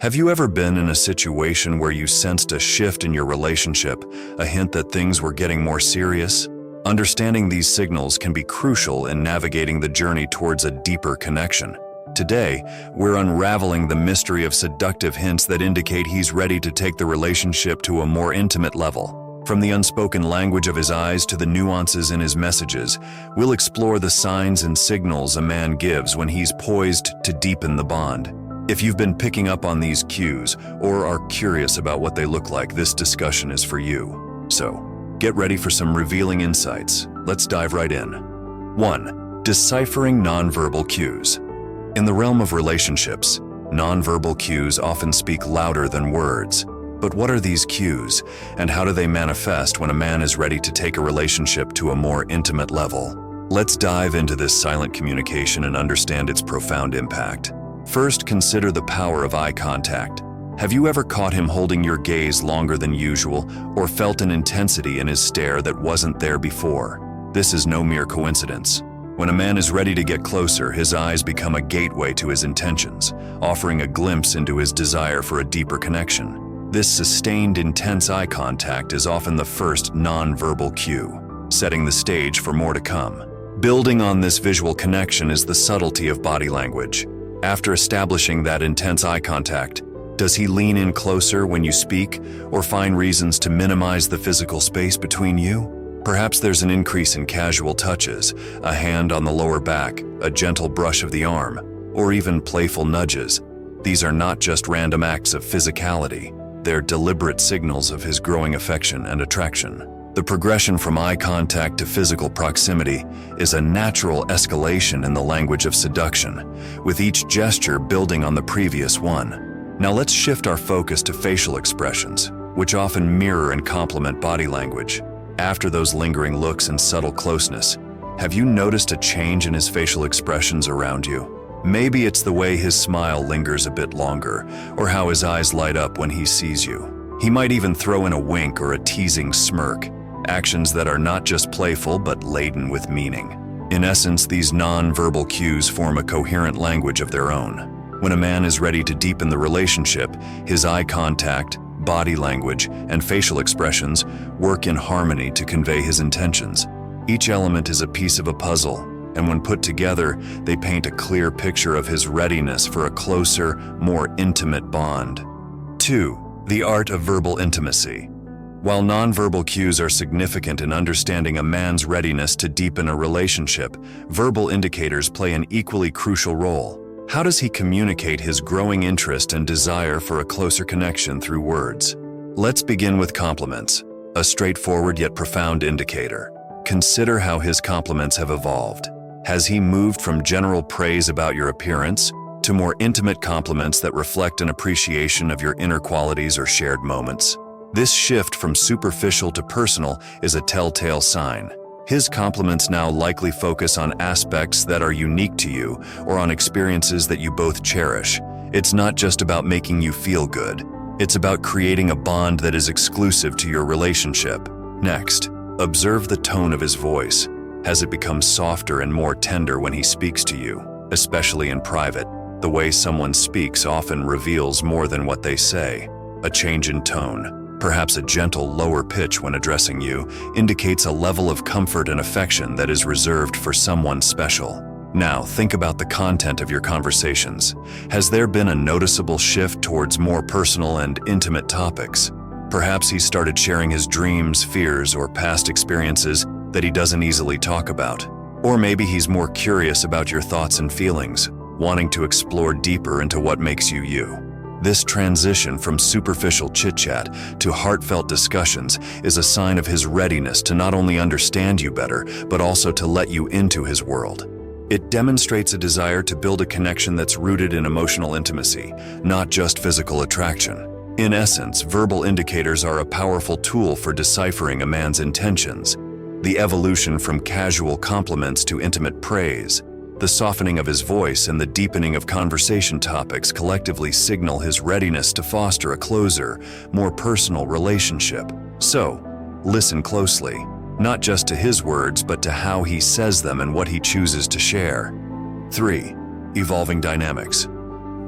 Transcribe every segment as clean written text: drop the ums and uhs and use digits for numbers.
Have you ever been in a situation where you sensed a shift in your relationship, a hint that things were getting more serious? Understanding these signals can be crucial in navigating the journey towards a deeper connection. Today, we're unraveling the mystery of seductive hints that indicate he's ready to take the relationship to a more intimate level. From the unspoken language of his eyes to the nuances in his messages, we'll explore the signs and signals a man gives when he's poised to deepen the bond. If you've been picking up on these cues or are curious about what they look like, this discussion is for you. So, get ready for some revealing insights. Let's dive right in. 1. Deciphering nonverbal cues. In the realm of relationships, nonverbal cues often speak louder than words. But what are these cues, and how do they manifest when a man is ready to take a relationship to a more intimate level? Let's dive into this silent communication and understand its profound impact. First, consider the power of eye contact. Have you ever caught him holding your gaze longer than usual, or felt an intensity in his stare that wasn't there before? This is no mere coincidence. When a man is ready to get closer, his eyes become a gateway to his intentions, offering a glimpse into his desire for a deeper connection. This sustained, intense eye contact is often the first non-verbal cue, setting the stage for more to come. Building on this visual connection is the subtlety of body language. After establishing that intense eye contact, does he lean in closer when you speak, or find reasons to minimize the physical space between you? Perhaps there's an increase in casual touches, a hand on the lower back, a gentle brush of the arm, or even playful nudges. These are not just random acts of physicality. They're deliberate signals of his growing affection and attraction. The progression from eye contact to physical proximity is a natural escalation in the language of seduction, with each gesture building on the previous one. Now let's shift our focus to facial expressions, which often mirror and complement body language. After those lingering looks and subtle closeness, have you noticed a change in his facial expressions around you? Maybe it's the way his smile lingers a bit longer, or how his eyes light up when he sees you. He might even throw in a wink or a teasing smirk, actions that are not just playful but laden with meaning. In essence, these non-verbal cues form a coherent language of their own. When a man is ready to deepen the relationship, his eye contact, body language, and facial expressions work in harmony to convey his intentions. Each element is a piece of a puzzle, and when put together, they paint a clear picture of his readiness for a closer, more intimate bond. 2. The art of verbal intimacy. While nonverbal cues are significant in understanding a man's readiness to deepen a relationship, verbal indicators play an equally crucial role. How does he communicate his growing interest and desire for a closer connection through words? Let's begin with compliments, a straightforward yet profound indicator. Consider how his compliments have evolved. Has he moved from general praise about your appearance to more intimate compliments that reflect an appreciation of your inner qualities or shared moments? This shift from superficial to personal is a telltale sign. His compliments now likely focus on aspects that are unique to you or on experiences that you both cherish. It's not just about making you feel good. It's about creating a bond that is exclusive to your relationship. Next, observe the tone of his voice. Has it become softer and more tender when he speaks to you, especially in private? The way someone speaks often reveals more than what they say. A change in tone, perhaps a gentle lower pitch when addressing you, indicates a level of comfort and affection that is reserved for someone special. Now, think about the content of your conversations. Has there been a noticeable shift towards more personal and intimate topics? Perhaps he started sharing his dreams, fears, or past experiences that he doesn't easily talk about. Or maybe he's more curious about your thoughts and feelings, wanting to explore deeper into what makes you you. This transition from superficial chit-chat to heartfelt discussions is a sign of his readiness to not only understand you better, but also to let you into his world. It demonstrates a desire to build a connection that's rooted in emotional intimacy, not just physical attraction. In essence, verbal indicators are a powerful tool for deciphering a man's intentions. The evolution from casual compliments to intimate praise, the softening of his voice and the deepening of conversation topics collectively signal his readiness to foster a closer, more personal relationship. So, listen closely, not just to his words, but to how he says them and what he chooses to share. 3. Evolving dynamics.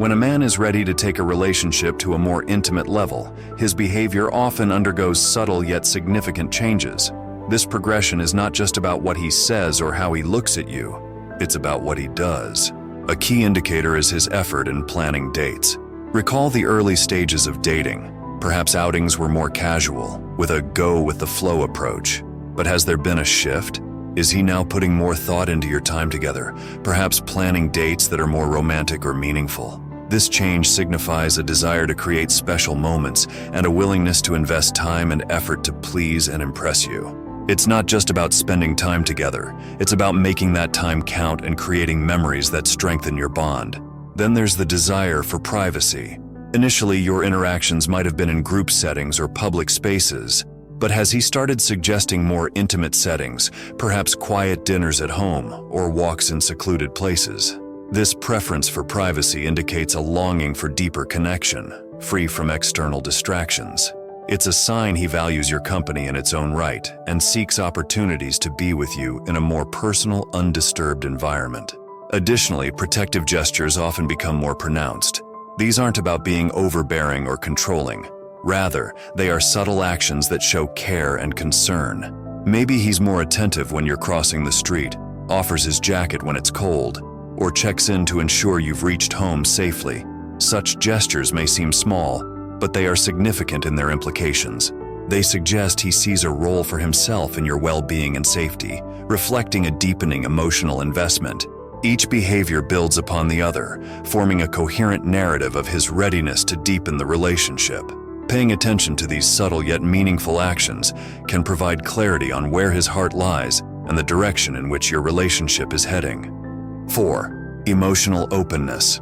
When a man is ready to take a relationship to a more intimate level, his behavior often undergoes subtle yet significant changes. This progression is not just about what he says or how he looks at you, it's about what he does. A key indicator is his effort in planning dates. Recall the early stages of dating. Perhaps outings were more casual, with a go-with-the-flow approach. But has there been a shift? Is he now putting more thought into your time together, perhaps planning dates that are more romantic or meaningful? This change signifies a desire to create special moments and a willingness to invest time and effort to please and impress you. It's not just about spending time together, it's about making that time count and creating memories that strengthen your bond. Then there's the desire for privacy. Initially, your interactions might have been in group settings or public spaces, but has he started suggesting more intimate settings, perhaps quiet dinners at home or walks in secluded places? This preference for privacy indicates a longing for deeper connection, free from external distractions. It's a sign he values your company in its own right and seeks opportunities to be with you in a more personal, undisturbed environment. Additionally, protective gestures often become more pronounced. These aren't about being overbearing or controlling. Rather, they are subtle actions that show care and concern. Maybe he's more attentive when you're crossing the street, offers his jacket when it's cold, or checks in to ensure you've reached home safely. Such gestures may seem small, but they are significant in their implications. They suggest he sees a role for himself in your well-being and safety, reflecting a deepening emotional investment. Each behavior builds upon the other, forming a coherent narrative of his readiness to deepen the relationship. Paying attention to these subtle yet meaningful actions can provide clarity on where his heart lies and the direction in which your relationship is heading. 4. Emotional openness.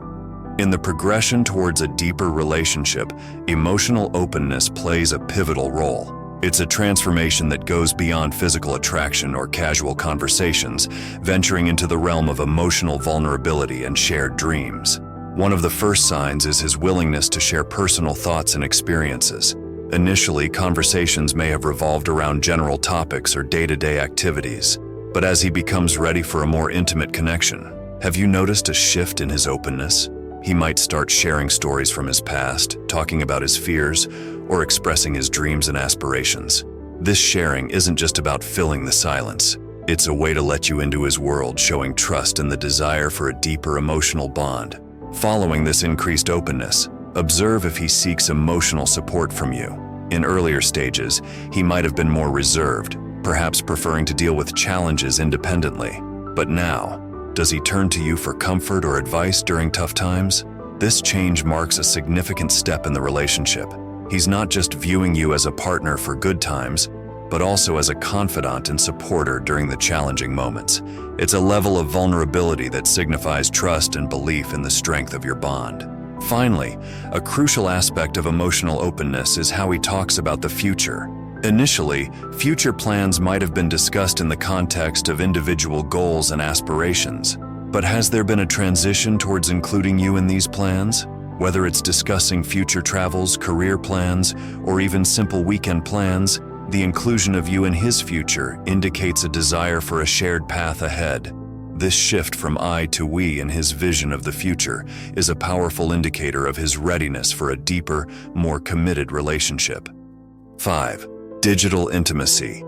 In the progression towards a deeper relationship, emotional openness plays a pivotal role. It's a transformation that goes beyond physical attraction or casual conversations, venturing into the realm of emotional vulnerability and shared dreams. One of the first signs is his willingness to share personal thoughts and experiences. Initially, conversations may have revolved around general topics or day-to-day activities, but as he becomes ready for a more intimate connection, have you noticed a shift in his openness? He might start sharing stories from his past, talking about his fears, or expressing his dreams and aspirations. This sharing isn't just about filling the silence. It's a way to let you into his world, showing trust and the desire for a deeper emotional bond. Following this increased openness, observe if he seeks emotional support from you. In earlier stages, he might have been more reserved, perhaps preferring to deal with challenges independently. But now, does he turn to you for comfort or advice during tough times? This change marks a significant step in the relationship. He's not just viewing you as a partner for good times, but also as a confidant and supporter during the challenging moments. It's a level of vulnerability that signifies trust and belief in the strength of your bond. Finally, a crucial aspect of emotional openness is how he talks about the future. Initially, future plans might have been discussed in the context of individual goals and aspirations. But has there been a transition towards including you in these plans? Whether it's discussing future travels, career plans, or even simple weekend plans, the inclusion of you in his future indicates a desire for a shared path ahead. This shift from I to we in his vision of the future is a powerful indicator of his readiness for a deeper, more committed relationship. 5. Digital intimacy.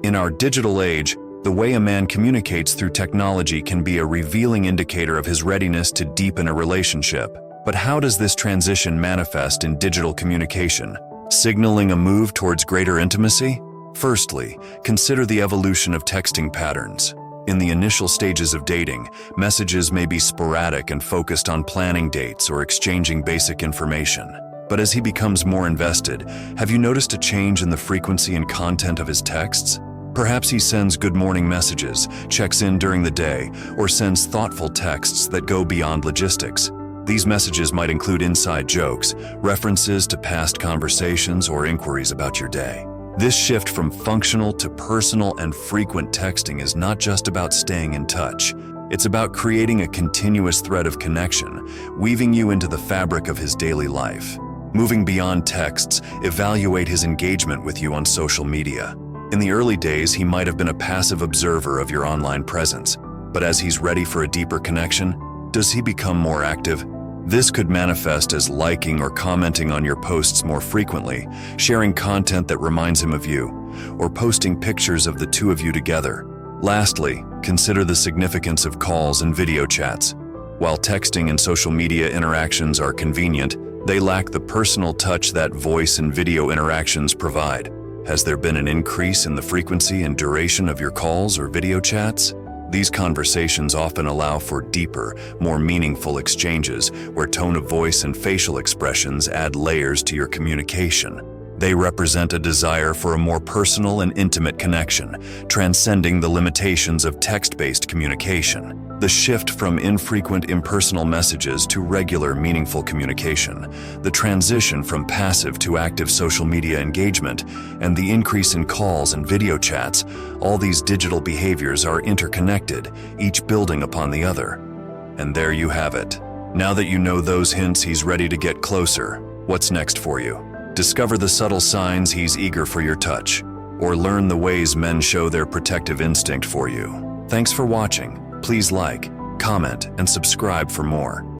In our digital age, the way a man communicates through technology can be a revealing indicator of his readiness to deepen a relationship. But how does this transition manifest in digital communication, signaling a move towards greater intimacy? Firstly, consider the evolution of texting patterns. In the initial stages of dating, messages may be sporadic and focused on planning dates or exchanging basic information. But as he becomes more invested, have you noticed a change in the frequency and content of his texts? Perhaps he sends good morning messages, checks in during the day, or sends thoughtful texts that go beyond logistics. These messages might include inside jokes, references to past conversations, or inquiries about your day. This shift from functional to personal and frequent texting is not just about staying in touch. It's about creating a continuous thread of connection, weaving you into the fabric of his daily life. Moving beyond texts, evaluate his engagement with you on social media. In the early days, he might have been a passive observer of your online presence, but as he's ready for a deeper connection, does he become more active? This could manifest as liking or commenting on your posts more frequently, sharing content that reminds him of you, or posting pictures of the two of you together. Lastly, consider the significance of calls and video chats. While texting and social media interactions are convenient, they lack the personal touch that voice and video interactions provide. Has there been an increase in the frequency and duration of your calls or video chats? These conversations often allow for deeper, more meaningful exchanges where tone of voice and facial expressions add layers to your communication. They represent a desire for a more personal and intimate connection, transcending the limitations of text-based communication. The shift from infrequent impersonal messages to regular, meaningful communication, the transition from passive to active social media engagement, and the increase in calls and video chats, all these digital behaviors are interconnected, each building upon the other. And there you have it. Now that you know those hints he's ready to get closer, what's next for you? Discover the subtle signs he's eager for your touch, or learn the ways men show their protective instinct for you. Thanks for watching. Please like, comment, and subscribe for more.